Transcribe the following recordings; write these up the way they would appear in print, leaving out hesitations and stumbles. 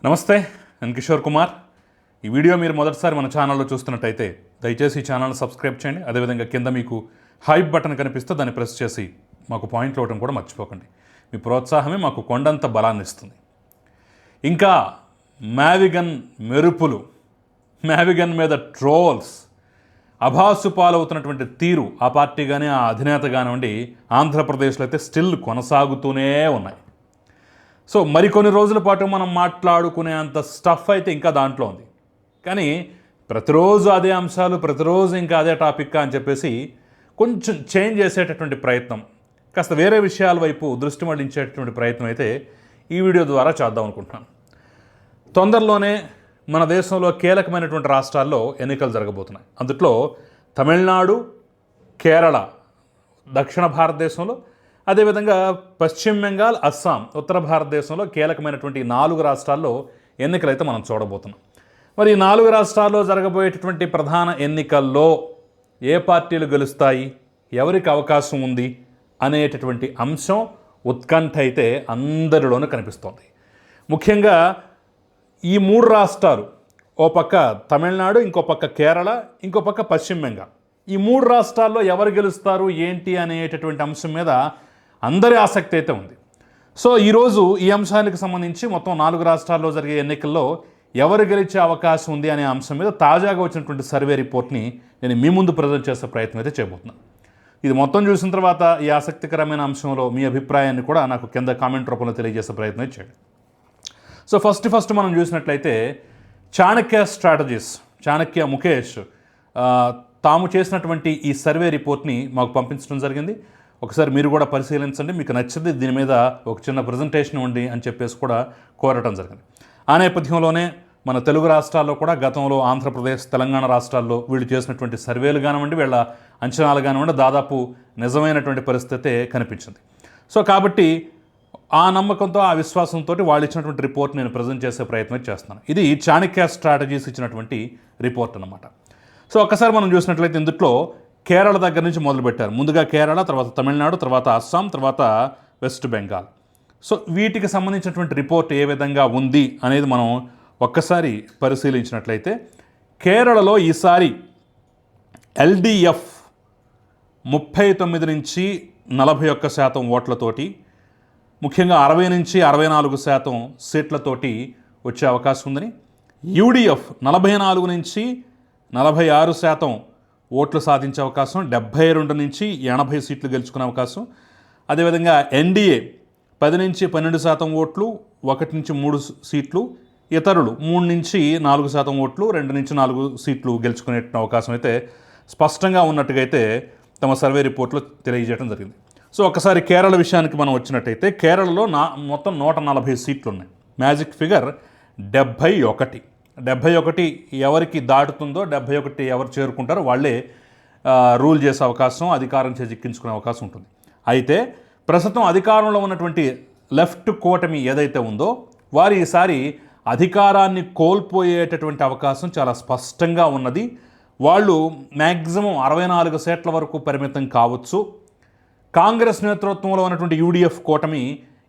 నమస్తే, నేను కిషోర్ కుమార్. ఈ వీడియో మీరు మొదటిసారి మన ఛానల్లో చూస్తున్నట్టయితే దయచేసి ఈ ఛానల్ని సబ్స్క్రైబ్ చేయండి. అదేవిధంగా కింద మీకు హైప్ బటన్ కనిపిస్తే దాన్ని ప్రెస్ చేసి మాకు పాయింట్లు ఇవ్వడం కూడా మర్చిపోకండి. మీ ప్రోత్సాహమే మాకు కొండంత బలాన్ని ఇస్తుంది. ఇంకా మ్యావిగన్ మెరుపులు, మ్యావిగన్ మీద ట్రోల్స్, అభాసు పాలవుతున్నటువంటి తీరు ఆ పార్టీ కానీ ఆ అధినేత కానివ్వండి ఆంధ్రప్రదేశ్లో అయితే స్టిల్ కొనసాగుతూనే ఉన్నాయి. సో మరికొన్ని రోజుల పాటు మనం మాట్లాడుకునే అంత స్టఫ్ అయితే ఇంకా దాంట్లో ఉంది. కానీ ప్రతిరోజు అదే అంశాలు, ప్రతిరోజు ఇంకా అదే టాపిక్ అని చెప్పేసి కొంచెం చేంజ్ చేసేటటువంటి ప్రయత్నం, కాస్త వేరే విషయాల వైపు దృష్టి మళ్లించేటటువంటి ప్రయత్నం అయితే ఈ వీడియో ద్వారా చేద్దాం అనుకుంటున్నాను. తొందరలోనే మన దేశంలో కీలకమైనటువంటి రాష్ట్రాల్లో ఎన్నికలు జరగబోతున్నాయి. అందులో తమిళనాడు, కేరళ దక్షిణ భారతదేశంలో, అదేవిధంగా పశ్చిమ బెంగాల్, అస్సాం ఉత్తర భారతదేశంలో కీలకమైనటువంటి 4 రాష్ట్రాల్లో ఎన్నికలైతే మనం చూడబోతున్నాం. మరి ఈ 4 రాష్ట్రాల్లో జరగబోయేటటువంటి ప్రధాన ఎన్నికల్లో ఏ పార్టీలు గెలుస్తాయి, ఎవరికి అవకాశం ఉంది అనేటటువంటి అంశం ఉత్కంఠ అయితే అందరిలోనూ కనిపిస్తోంది. ముఖ్యంగా ఈ 3 రాష్ట్రాలు, ఓ పక్క తమిళనాడు, ఇంకో పక్క కేరళ, ఇంకో పక్క పశ్చిమ బెంగాల్, ఈ 3 రాష్ట్రాల్లో ఎవరు గెలుస్తారు ఏంటి అనేటటువంటి అంశం మీద అందరి ఆసక్తి అయితే ఉంది. సో ఈరోజు ఈ అంశానికి సంబంధించి మొత్తం 4 రాష్ట్రాల్లో జరిగే ఎన్నికల్లో ఎవరు గెలిచే అవకాశం ఉంది అనే అంశం మీద తాజాగా వచ్చినటువంటి సర్వే రిపోర్ట్ని నేను మీ ముందు ప్రజెంట్ చేసే ప్రయత్నం అయితే చేయబోతున్నాను. ఇది మొత్తం చూసిన తర్వాత ఈ ఆసక్తికరమైన అంశంలో మీ అభిప్రాయాన్ని కూడా నాకు కింద కామెంట్ రూపంలో తెలియజేసే ప్రయత్నం చేయండి. సో ఫస్ట్ మనం చూసినట్లయితే చాణక్య స్ట్రాటజీస్, చాణక్య ముఖేష్ తాము చేసినటువంటి ఈ సర్వే రిపోర్ట్ని మాకు పంపించడం జరిగింది. ఒకసారి మీరు కూడా పరిశీలించండి, మీకు నచ్చింది దీని మీద ఒక చిన్న ప్రజెంటేషన్ ఇవ్వండి అని చెప్పేసి కూడా కోరటం జరిగింది. ఆ నేపథ్యంలోనే మన తెలుగు రాష్ట్రాల్లో కూడా గతంలో ఆంధ్రప్రదేశ్, తెలంగాణ రాష్ట్రాల్లో వీళ్ళు చేసినటువంటి సర్వేలు కానివ్వండి, వీళ్ళ అంచనాలు కానివ్వండి, దాదాపు నిజమైనటువంటి పరిస్థితి కనిపించింది. సో కాబట్టి ఆ నమ్మకంతో, ఆ విశ్వాసంతో వాళ్ళు ఇచ్చినటువంటి రిపోర్ట్ నేను ప్రజెంట్ చేసే ప్రయత్నం చేస్తున్నాను. ఇది చాణక్య స్ట్రాటజీస్ ఇచ్చినటువంటి రిపోర్ట్ అన్నమాట. సో ఒక్కసారి మనం చూసినట్లయితే ఇందులో కేరళ దగ్గర నుంచి మొదలుపెట్టారు. ముందుగా కేరళ, తర్వాత తమిళనాడు, తర్వాత అస్సాం, తర్వాత వెస్ట్ బెంగాల్. సో వీటికి సంబంధించినటువంటి రిపోర్ట్ ఏ విధంగా ఉంది అనేది మనం ఒక్కసారి పరిశీలించినట్లయితే కేరళలో ఈసారి ఎల్డిఎఫ్ 39 నుంచి 41% ఓట్లతోటి, ముఖ్యంగా 60 నుంచి 64% సీట్లతోటి వచ్చే అవకాశం ఉందని, యూడిఎఫ్ 44 నుంచి 46% ఓట్లు సాధించే అవకాశం, 72 నుంచి 80 సీట్లు గెలుచుకునే అవకాశం. అదేవిధంగా ఎన్డీఏ 10 నుంచి 12% ఓట్లు, 1 నుంచి 3 సీట్లు, ఇతరులు 3 నుంచి 4% ఓట్లు, 2 నుంచి 4 సీట్లు గెలుచుకునే అవకాశం అయితే స్పష్టంగా ఉన్నట్టుగా అయితే తమ సర్వే రిపోర్ట్లో తెలియజేయడం జరిగింది. సో ఒకసారి కేరళ విషయానికి మనం వచ్చినట్టయితే కేరళలో మొత్తం 140 సీట్లు ఉన్నాయి. మ్యాజిక్ ఫిగర్ 71 ఎవరికి దాటుతుందో, 71 ఎవరు చేరుకుంటారో వాళ్ళే రూల్ చేసే అవకాశం, అధికారం చేజిక్కించుకునే అవకాశం ఉంటుంది. అయితే ప్రస్తుతం అధికారంలో ఉన్నటువంటి లెఫ్ట్ కూటమి ఏదైతే ఉందో వారు ఈసారి అధికారాన్ని కోల్పోయేటటువంటి అవకాశం చాలా స్పష్టంగా ఉన్నది. వాళ్ళు మ్యాక్సిమం 64 సీట్ల వరకు పరిమితం కావచ్చు. కాంగ్రెస్ నేతృత్వంలో ఉన్నటువంటి యూడిఎఫ్ కూటమి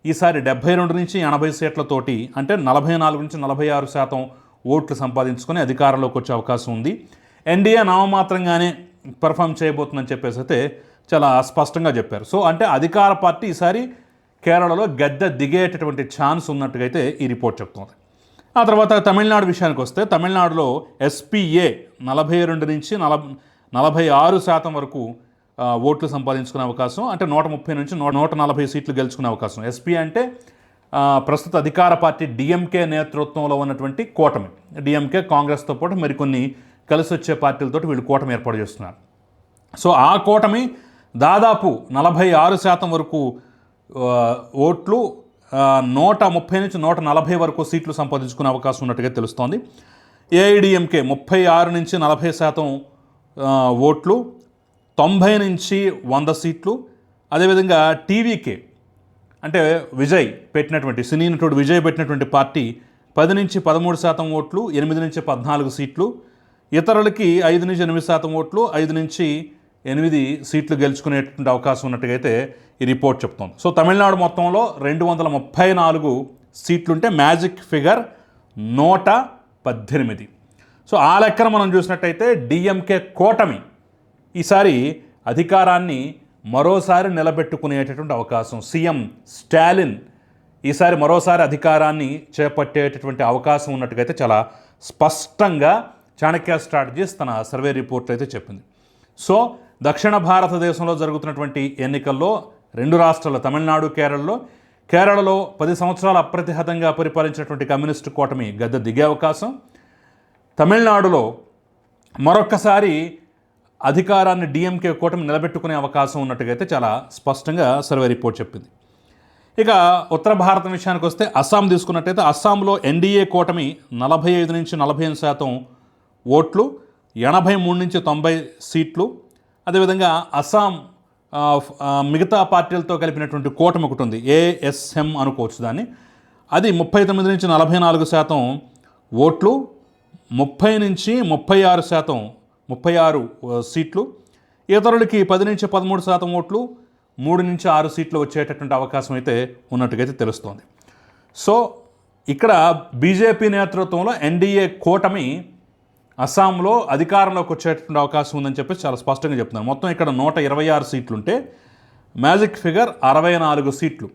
ఈసారి 72 నుంచి 80 సీట్లతోటి, అంటే 44 నుంచి 46% ఓట్లు సంపాదించుకొని అధికారంలోకి వచ్చే అవకాశం ఉంది. ఎన్డీఏ నామమాత్రంగానే పెర్ఫామ్ చేయబోతుందని చెప్పేసి అయితే చాలా స్పష్టంగా చెప్పారు. సో అంటే అధికార పార్టీ ఈసారి కేరళలో గద్దె దిగేటటువంటి ఛాన్స్ ఉన్నట్టుగా అయితే ఈ రిపోర్ట్ చెప్తుంది. ఆ తర్వాత తమిళనాడు విషయానికి వస్తే తమిళనాడులో ఎస్పీఏ 42 నుంచి 46% వరకు ఓట్లు సంపాదించుకునే అవకాశం, అంటే 130 నుంచి 140 సీట్లు గెలుచుకునే అవకాశం. ఎస్పీ అంటే ప్రస్తుత అధికార పార్టీ డిఎంకే నేతృత్వంలో ఉన్నటువంటి కూటమి. డిఎంకే, కాంగ్రెస్తో పాటు మరికొన్ని కలిసి వచ్చే పార్టీలతో వీళ్ళు కూటమి ఏర్పాటు చేస్తున్నారు. సో ఆ కూటమి దాదాపు 46% వరకు ఓట్లు, 130 నుంచి 140 వరకు సీట్లు సంపాదించుకునే అవకాశం ఉన్నట్టుగా తెలుస్తోంది. ఏఐడిఎంకే 36 నుంచి 40% ఓట్లు, 90 నుంచి 100 సీట్లు. అదేవిధంగా టీవీకే అంటే విజయ్ పెట్టినటువంటి, సినీ నటుడు విజయ్ పెట్టినటువంటి పార్టీ 10 నుంచి 13% ఓట్లు, 8 నుంచి 14 సీట్లు. ఇతరులకి 5 నుంచి 8% ఓట్లు, 5 నుంచి 8 సీట్లు గెలుచుకునేటువంటి అవకాశం ఉన్నట్టుగా అయితే ఈ రిపోర్ట్ చెప్తోంది. సో తమిళనాడు మొత్తంలో 234 సీట్లుంటే మ్యాజిక్ ఫిగర్ 118. సో ఆ లెక్కన మనం చూసినట్టయితే డిఎంకే కూటమి ఈసారి అధికారాన్ని మరోసారి నిలబెట్టుకునేటటువంటి అవకాశం, సీఎం స్టాలిన్ ఈసారి మరోసారి అధికారాన్ని చేపట్టేటటువంటి అవకాశం ఉన్నట్టుగైతే చాలా స్పష్టంగా చాణక్య స్ట్రాటజీస్ తన సర్వే రిపోర్ట్లో అయితే చెప్పింది. సో దక్షిణ భారతదేశంలో జరుగుతున్నటువంటి ఎన్నికల్లో 2 రాష్ట్రాలు తమిళనాడు, కేరళలో 10 సంవత్సరాలు అప్రతిహతంగా పరిపాలించినటువంటి కమ్యూనిస్టు కూటమి గద్దె దిగే అవకాశం, తమిళనాడులో మరొక్కసారి అధికారాన్ని డిఎంకే కూటమి నిలబెట్టుకునే అవకాశం ఉన్నట్టుగా అయితే చాలా స్పష్టంగా సర్వే రిపోర్ట్ చెప్పింది. ఇక ఉత్తర భారతం విషయానికి వస్తే అస్సాం తీసుకున్నట్టయితే అస్సాంలో ఎన్డీఏ కూటమి 45 నుంచి 48% ఓట్లు, 83 నుంచి 90 సీట్లు. అదేవిధంగా అస్సాం మిగతా పార్టీలతో కలిపినటువంటి కూటమి ఒకటి ఉంది, ఏఎస్ఎం అనుకోవచ్చు దాన్ని, అది 39 నుంచి 44% ఓట్లు, 30 నుంచి 36 సీట్లు. ఇతరులకి 10 నుంచి 13% ఓట్లు, 3 నుంచి 6 సీట్లు వచ్చేటటువంటి అవకాశం అయితే ఉన్నట్టుగైతే తెలుస్తోంది. సో ఇక్కడ బీజేపీ నేతృత్వంలో ఎన్డీఏ కూటమి అస్సాంలో అధికారంలోకి వచ్చేటటువంటి అవకాశం ఉందని చెప్పి చాలా స్పష్టంగా చెప్తున్నారు. మొత్తం ఇక్కడ 126 సీట్లుంటే మ్యాజిక్ ఫిగర్ 64 సీట్లు.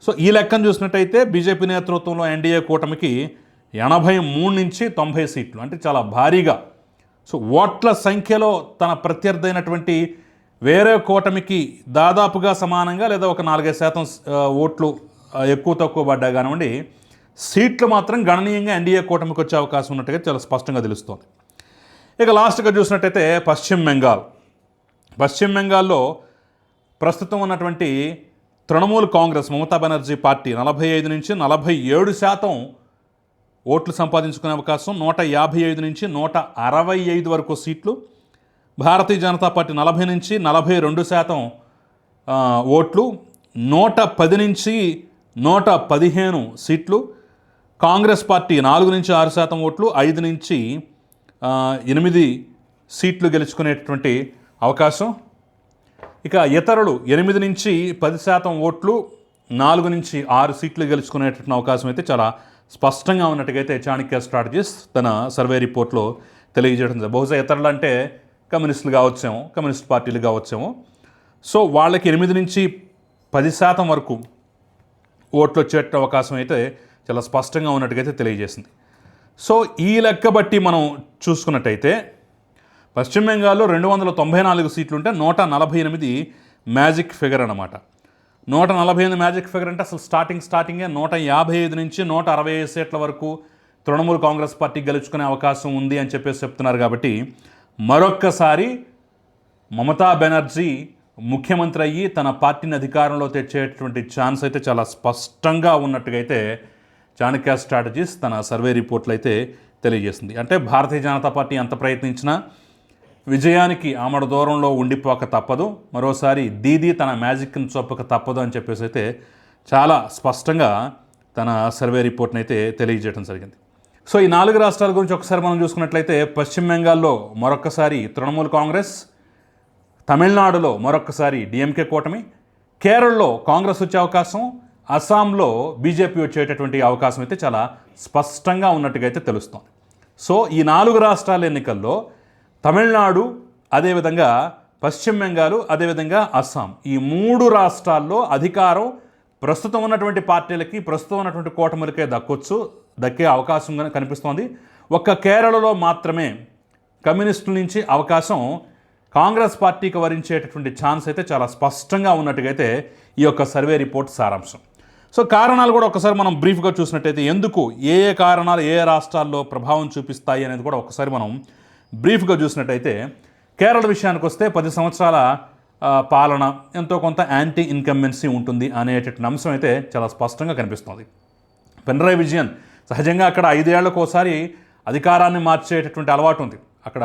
సో ఈ లెక్కను చూసినట్టయితే బీజేపీ నేతృత్వంలో ఎన్డీఏ కూటమికి 83 నుంచి 90 సీట్లు, అంటే చాలా భారీగా. సో ఓట్ల సంఖ్యలో తన ప్రత్యర్థి అయినటువంటి వేరే కూటమికి దాదాపుగా సమానంగా లేదా ఒక 4-5% ఓట్లు ఎక్కువ తక్కువ పడ్డా కానివ్వండి, సీట్లు మాత్రం గణనీయంగా ఎన్డీఏ కూటమికి వచ్చే అవకాశం ఉన్నట్టుగా చాలా స్పష్టంగా తెలుస్తోంది. ఇక లాస్ట్గా చూసినట్టయితే పశ్చిమ బెంగాల్లో ప్రస్తుతం ఉన్నటువంటి తృణమూల్ కాంగ్రెస్ మమతా బెనర్జీ పార్టీ 45 నుంచి 47% ఓట్లు సంపాదించుకునే అవకాశం, 155 నుంచి 165 వరకు సీట్లు. భారతీయ జనతా పార్టీ 40 నుంచి 42% ఓట్లు, 110 నుంచి 115 సీట్లు. కాంగ్రెస్ పార్టీ 4 నుంచి 6% ఓట్లు, 5 నుంచి 8 సీట్లు గెలుచుకునేటటువంటి అవకాశం. ఇక ఇతరులు 8 నుంచి 10% ఓట్లు, 4 నుంచి 6 సీట్లు గెలుచుకునేటటువంటి అవకాశం అయితే చాలా స్పష్టంగా ఉన్నట్టుగైతే చాణక్య స్ట్రాటజీస్ తన సర్వే రిపోర్ట్లో తెలియజేయడం. బహుశా ఇతరులు అంటే కమ్యూనిస్టులు కావచ్చేమో, కమ్యూనిస్ట్ పార్టీలు కావచ్చేమో. సో వాళ్ళకి 8 నుంచి 10% వరకు ఓట్లు వచ్చే అవకాశం అయితే చాలా స్పష్టంగా ఉన్నట్టుగైతే తెలియజేసింది. సో ఈ లెక్క బట్టి మనం చూసుకున్నట్టయితే పశ్చిమ బెంగాల్లో 294 సీట్లు ఉంటే 148 మ్యాజిక్ ఫిగర్ అన్నమాట. 148 మ్యాజిక్ ఫిగర్ అంటే అసలు స్టార్టింగే 155 నుంచి 165 సీట్ల వరకు తృణమూల్ కాంగ్రెస్ పార్టీ గెలుచుకునే అవకాశం ఉంది అని చెప్పేసి చెప్తున్నారు. కాబట్టి మరొక్కసారి మమతా బెనర్జీ ముఖ్యమంత్రి అయ్యి తన పార్టీని అధికారంలో తెచ్చేటువంటి ఛాన్స్ అయితే చాలా స్పష్టంగా ఉన్నట్టుగా అయితే చాణక్య స్ట్రాటజీస్ తన సర్వే రిపోర్ట్లు అయితే తెలియజేసింది. అంటే భారతీయ జనతా పార్టీ ఎంత ప్రయత్నించినా విజయానికి ఆమడ దూరంలో ఉండిపోక తప్పదు, మరోసారి దీదీ తన మ్యాజిక్ని చూపక తప్పదు అని చెప్పేసి అయితే చాలా స్పష్టంగా తన సర్వే రిపోర్ట్ని అయితే తెలియజేయడం జరిగింది. సో ఈ 4 రాష్ట్రాల గురించి ఒకసారి మనం చూసుకున్నట్లయితే పశ్చిమ బెంగాల్లో మరొక్కసారి తృణమూల్ కాంగ్రెస్, తమిళనాడులో మరొక్కసారి డిఎంకే కూటమి, కేరళలో కాంగ్రెస్ వచ్చే అవకాశం, అస్సాంలో బీజేపీ వచ్చేటటువంటి అవకాశం అయితే చాలా స్పష్టంగా ఉన్నట్టుగా అయితే తెలుస్తోంది. సో ఈ 4 రాష్ట్రాల ఎన్నికల్లో తమిళనాడు, అదేవిధంగా పశ్చిమ బెంగాల్, అదేవిధంగా అస్సాం, ఈ 3 రాష్ట్రాల్లో అధికారం ప్రస్తుతం ఉన్నటువంటి పార్టీలకి, ప్రస్తుతం ఉన్నటువంటి కూటమిలకే దక్కే అవకాశం కనిపిస్తోంది. ఒక్క కేరళలో మాత్రమే కమ్యూనిస్టుల నుంచి అవకాశం కాంగ్రెస్ పార్టీకి వరించేటటువంటి ఛాన్స్ అయితే చాలా స్పష్టంగా ఉన్నట్టుగా అయితే ఈ యొక్క సర్వే రిపోర్ట్ సారాంశం. సో కారణాలు కూడా ఒకసారి మనం బ్రీఫ్గా చూసినట్టయితే ఎందుకు ఏ కారణాలు ఏ రాష్ట్రాల్లో ప్రభావం చూపిస్తాయి అనేది కూడా ఒకసారి మనం బ్రీఫ్గా చూసినట్టయితే కేరళ విషయానికి వస్తే 10 సంవత్సరాల పాలన, ఎంతో కొంత యాంటీ ఇన్కంబెన్సీ ఉంటుంది అనేటటువంటి అంశం అయితే చాలా స్పష్టంగా కనిపిస్తుంది. పినరయ్ విజయన్ సహజంగా అక్కడ 5 ఏళ్లకు ఒకసారి అధికారాన్ని మార్చేటటువంటి అలవాటు ఉంది. అక్కడ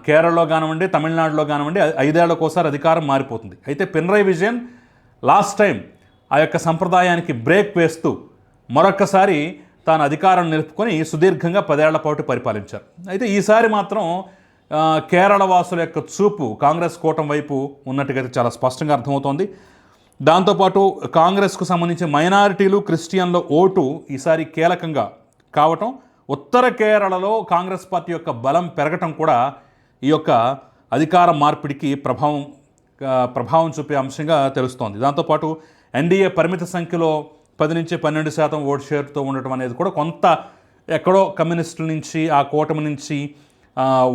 కేరళలో కానివ్వండి, తమిళనాడులో కానివ్వండి 5 ఏళ్లకు ఒకసారి అధికారం మారిపోతుంది. అయితే పినరయ్ విజయన్ లాస్ట్ టైం ఆ యొక్క సంప్రదాయానికి బ్రేక్ వేస్తూ మరొక్కసారి తాను అధికారం నిలుపుకొని సుదీర్ఘంగా 10 ఏళ్ల పాటు పరిపాలించారు. అయితే ఈసారి మాత్రం కేరళ వాసుల యొక్క చూపు కాంగ్రెస్ కూటమి వైపు ఉన్నట్టుగా చాలా స్పష్టంగా అర్థమవుతోంది. దాంతోపాటు కాంగ్రెస్కు సంబంధించి మైనారిటీలు, క్రిస్టియన్ల ఓటు ఈసారి కీలకంగా కావటం, ఉత్తర కేరళలో కాంగ్రెస్ పార్టీ యొక్క బలం పెరగటం కూడా ఈ యొక్క అధికార మార్పిడికి ప్రభావం చూపే అంశంగా తెలుస్తోంది. దాంతోపాటు ఎన్డీఏ పరిమిత సంఖ్యలో 10-12% ఓటు షేర్తో ఉండటం అనేది కూడా కొంత ఎక్కడో కమ్యూనిస్టుల నుంచి, ఆ కూటమి నుంచి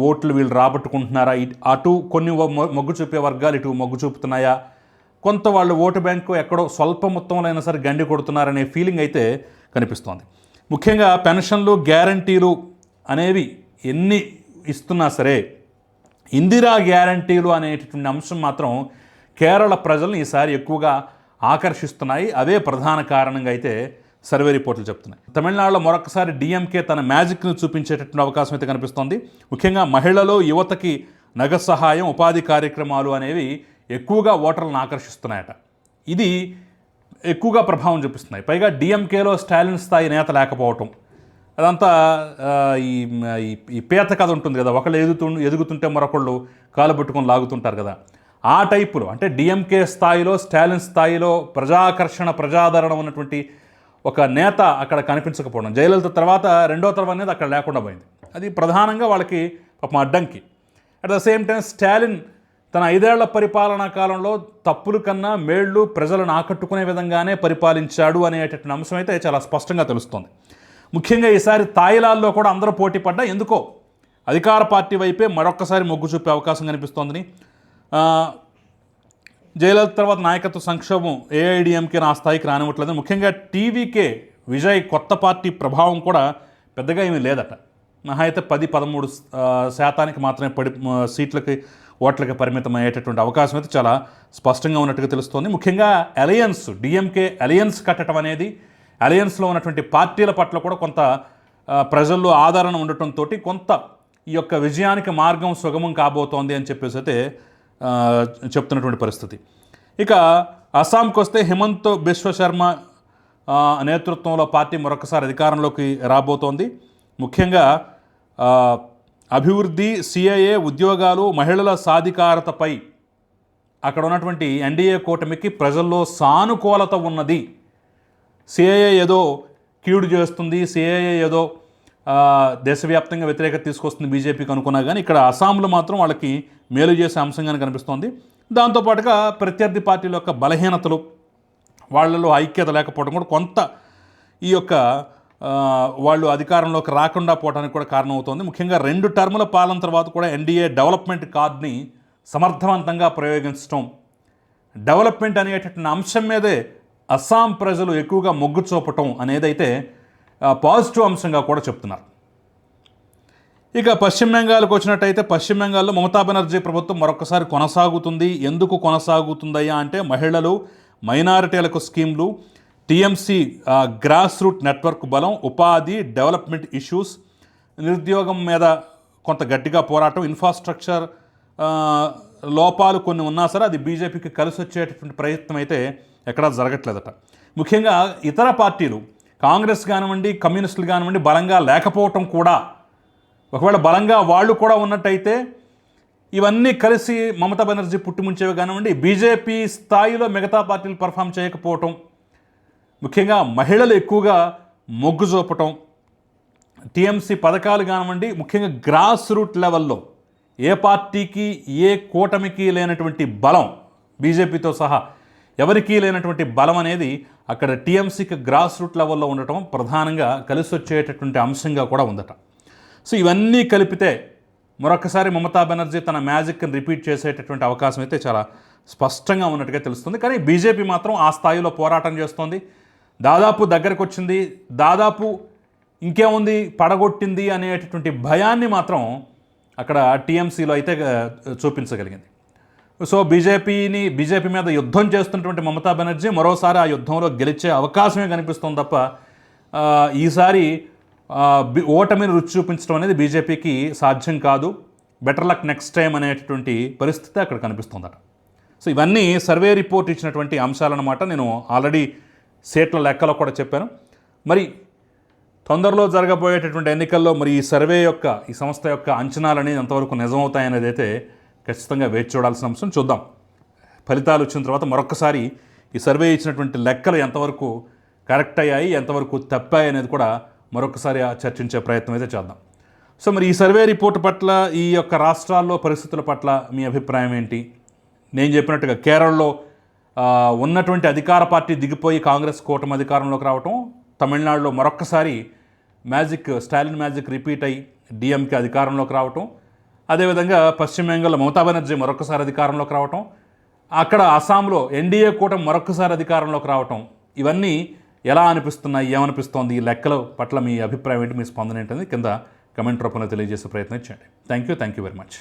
ఓట్లు వీళ్ళు రాబట్టుకుంటున్నారా, అటు కొన్ని మొగ్గు చూపే వర్గాలు ఇటు మొగ్గు చూపుతున్నాయా, కొంత వాళ్ళు ఓటు బ్యాంకు ఎక్కడో స్వల్ప మొత్తంలో అయినా సరే గండి కొడుతున్నారనే ఫీలింగ్ అయితే కనిపిస్తోంది. ముఖ్యంగా పెన్షన్లు, గ్యారంటీలు అనేవి ఎన్ని ఇస్తున్నా సరే ఇందిరా గ్యారంటీలు అనేటటువంటి అంశం మాత్రం కేరళ ప్రజలను ఈసారి ఎక్కువగా ఆకర్షిస్తున్నాయి. అవే ప్రధాన కారణంగా అయితే సర్వే రిపోర్టులు చెప్తున్నాయి. తమిళనాడులో మరొకసారి డిఎంకే తన మ్యాజిక్ను చూపించేటటువంటి అవకాశం అయితే కనిపిస్తోంది. ముఖ్యంగా మహిళలు, యువతకి నగదు సహాయం, ఉపాధి కార్యక్రమాలు అనేవి ఎక్కువగా ఓటర్లను ఆకర్షిస్తున్నాయట. ఇది ఎక్కువగా ప్రభావం చూపిస్తున్నాయి. పైగా డిఎంకేలో స్టాలిన్ స్థాయి నేత లేకపోవటం, అదంతా ఈ పీత కథ ఉంటుంది కదా, ఒకళ్ళు ఎదుగుతుంటే మరొకళ్ళు కాలు పట్టుకొని లాగుతుంటారు కదా, ఆ టైపులో అంటే డిఎంకే స్థాయిలో, స్టాలిన్ స్థాయిలో ప్రజాకర్షణ, ప్రజాదరణ ఉన్నటువంటి ఒక నేత అక్కడ కనిపించకపోవడం, జయలలిత తర్వాత రెండో తరం అనేది అక్కడ లేకుండా పోయింది. అది ప్రధానంగా వాళ్ళకి పాపం అడ్డంకి. At the same time Stalin తన 5 ఏళ్ల పరిపాలనా కాలంలో తప్పుల కన్నా మేళ్లు ప్రజలను ఆకట్టుకునే విధంగానే పరిపాలించాడు అనేటటువంటి అంశం అయితే చాలా స్పష్టంగా తెలుస్తోంది. ముఖ్యంగా ఈసారి తాయిలాల్లో కూడా అందరూ పోటీ పడ్డా ఎందుకో అధికార పార్టీ వైపే మరొక్కసారి మొగ్గు చూపే అవకాశం కనిపిస్తోందని. జయలలిత తర్వాత నాయకత్వ సంక్షోభం ఏఐడిఎంకే నా స్థాయికి రానివ్వట్లేదు. ముఖ్యంగా టీవీకే విజయ్ కొత్త పార్టీ ప్రభావం కూడా పెద్దగా ఏమీ లేదట. మహా అయితే 10-13% మాత్రమే సీట్లకి, ఓట్లకి పరిమితం అయ్యేటటువంటి అవకాశం అయితే చాలా స్పష్టంగా ఉన్నట్టుగా తెలుస్తోంది. ముఖ్యంగా అలయన్స్, డిఎంకే అలయన్స్ కట్టడం అనేది, అలయన్స్లో ఉన్నటువంటి పార్టీల పట్ల కూడా కొంత ప్రజల్లో ఆదరణ ఉండటంతో కొంత ఈ యొక్క విజయానికి మార్గం సుగమం కాబోతోంది అని చెప్పేసి అయితే చెప్తున్నటువంటి పరిస్థితి. ఇక అస్సాంకి వస్తే హిమంత్ బిశ్వ శర్మ నేతృత్వంలో పార్టీ మరొకసారి అధికారంలోకి రాబోతోంది. ముఖ్యంగా అభివృద్ధి, సిఐఏ, ఉద్యోగాలు, మహిళల సాధికారతపై అక్కడ ఉన్నటువంటి ఎన్డీఏ కూటమికి ప్రజల్లో సానుకూలత ఉన్నది. సిఐఏ ఏదో కీడు చేస్తుంది, సిఐఏ ఏదో దేశవ్యాప్తంగా వ్యతిరేకత తీసుకొస్తుంది బీజేపీకి అనుకున్నా కానీ ఇక్కడ అస్సాంలో మాత్రం వాళ్ళకి మేలు చేసే అంశంగానే కనిపిస్తోంది. దాంతోపాటుగా ప్రత్యర్థి పార్టీల యొక్క బలహీనతలు, వాళ్ళలో ఐక్యత లేకపోవడం కూడా కొంత ఈ యొక్క వాళ్ళు అధికారంలోకి రాకుండా పోవడానికి కూడా కారణమవుతోంది. ముఖ్యంగా 2 టర్ముల పాలన తర్వాత కూడా ఎన్డీఏ డెవలప్మెంట్ కార్డ్ని సమర్థవంతంగా ప్రయోగించడం, డెవలప్మెంట్ అనేటటువంటి అంశం మీదే అస్సాం ప్రజలు ఎక్కువగా మొగ్గు చూపటం అనేదైతే పాజిటివ్ అంశంగా కూడా చెప్తున్నారు. ఇక పశ్చిమ బెంగాల్కి వచ్చినట్టయితే పశ్చిమ బెంగాల్లో మమతా బెనర్జీ ప్రభుత్వం మరొకసారి కొనసాగుతుంది. ఎందుకు కొనసాగుతుందయ్యా అంటే మహిళలు, మైనారిటీలకు స్కీమ్లు, టీఎంసీ గ్రాస్ రూట్ నెట్వర్క్ బలం, ఉపాధి, డెవలప్మెంట్ ఇష్యూస్, నిరుద్యోగం మీద కొంత గట్టిగా పోరాటం, ఇన్ఫ్రాస్ట్రక్చర్ లోపాలు కొన్ని ఉన్నా సరే అది బీజేపీకి కలిసి వచ్చేటటువంటి ప్రయత్నం అయితే ఎక్కడా జరగట్లేదట. ముఖ్యంగా ఇతర పార్టీలు కాంగ్రెస్ కానివ్వండి, కమ్యూనిస్టులు కానివ్వండి బలంగా లేకపోవటం కూడా, ఒకవేళ బలంగా వాళ్ళు కూడా ఉన్నట్టయితే ఇవన్నీ కలిసి మమతా బెనర్జీ పుట్టిముంచేవి కానివ్వండి, బీజేపీ స్థాయిలో మిగతా పార్టీలు పర్ఫామ్ చేయకపోవటం, ముఖ్యంగా మహిళలు ఎక్కువగా మొగ్గు చూపటం, టీఎంసీ పథకాలు కానివ్వండి, ముఖ్యంగా గ్రాస్ రూట్ లెవెల్లో ఏ పార్టీకి, ఏ కూటమికి లేనటువంటి బలం, బీజేపీతో సహా ఎవరికీ లేనటువంటి బలం అనేది అక్కడ టీఎంసీకి గ్రాస్ రూట్ లెవెల్లో ఉండటం ప్రధానంగా కలిసి వచ్చేటటువంటి అంశంగా కూడా ఉందట. సో ఇవన్నీ కలిపితే మరొకసారి మమతా బెనర్జీ తన మ్యాజిక్ని రిపీట్ చేసేటటువంటి అవకాశం అయితే చాలా స్పష్టంగా ఉన్నట్టుగా తెలుస్తుంది. కానీ బీజేపీ మాత్రం ఆ స్థాయిలో పోరాటం చేస్తోంది. దాదాపు దగ్గరకు వచ్చింది, దాదాపు ఇంకేముంది పడగొట్టింది అనేటటువంటి భయాన్ని మాత్రం అక్కడ టీఎంసీలో అయితే చూపించగలిగింది. సో బీజేపీ మీద యుద్ధం చేస్తున్నటువంటి మమతా బెనర్జీ మరోసారి ఆ యుద్ధంలో గెలిచే అవకాశమే కనిపిస్తుంది తప్ప ఈసారి ఓటమిని రుచి చూపించడం అనేది బీజేపీకి సాధ్యం కాదు. బెటర్ లక్ నెక్స్ట్ టైం అనేటటువంటి పరిస్థితి అక్కడ కనిపిస్తుందట. సో ఇవన్నీ సర్వే రిపోర్ట్ ఇచ్చినటువంటి అంశాలన్నమాట. నేను ఆల్రెడీ సీట్ల లెక్కలో కూడా చెప్పాను. మరి తొందరలో జరగబోయేటటువంటి ఎన్నికల్లో మరి ఈ సర్వే యొక్క, ఈ సంస్థ యొక్క అంచనాలు ఎంతవరకు నిజమవుతాయనేది అయితే ఖచ్చితంగా వేచి చూడాల్సిన అంశం. చూద్దాం ఫలితాలు వచ్చిన తర్వాత మరొకసారి ఈ సర్వే ఇచ్చినటువంటి లెక్కలు ఎంతవరకు కరెక్ట్ అయ్యాయి, ఎంతవరకు తప్పాయి అనేది కూడా మరొకసారి చర్చించే ప్రయత్నం అయితే చేద్దాం. సో మరి ఈ సర్వే రిపోర్ట్ పట్ల, ఈ యొక్క రాష్ట్రాల్లో పరిస్థితుల పట్ల మీ అభిప్రాయం ఏంటి? నేను చెప్పినట్టుగా కేరళలో ఉన్నటువంటి అధికార పార్టీ దిగిపోయి కాంగ్రెస్ కూటమి అధికారంలోకి రావటం, తమిళనాడులో మరొక్కసారి స్టాలిన్ మ్యాజిక్ రిపీట్ అయ్యి డిఎంకే అధికారంలోకి రావటం, అదేవిధంగా పశ్చిమ బెంగాల్లో మమతా బెనర్జీ మరొకసారి అధికారంలోకి రావటం, అక్కడ అస్సాంలో ఎన్డీఏ కూటమి మరొకసారి అధికారంలోకి రావటం, ఇవన్నీ ఎలా అనిపిస్తున్నాయి, ఏమనిపిస్తోంది? ఈ లెక్కల పట్ల మీ అభిప్రాయం ఏంటి, మీ స్పందన ఏంటనేది కింద కమెంట్ రూపంలో తెలియజేసే ప్రయత్నం చేయండి. Thank you very much.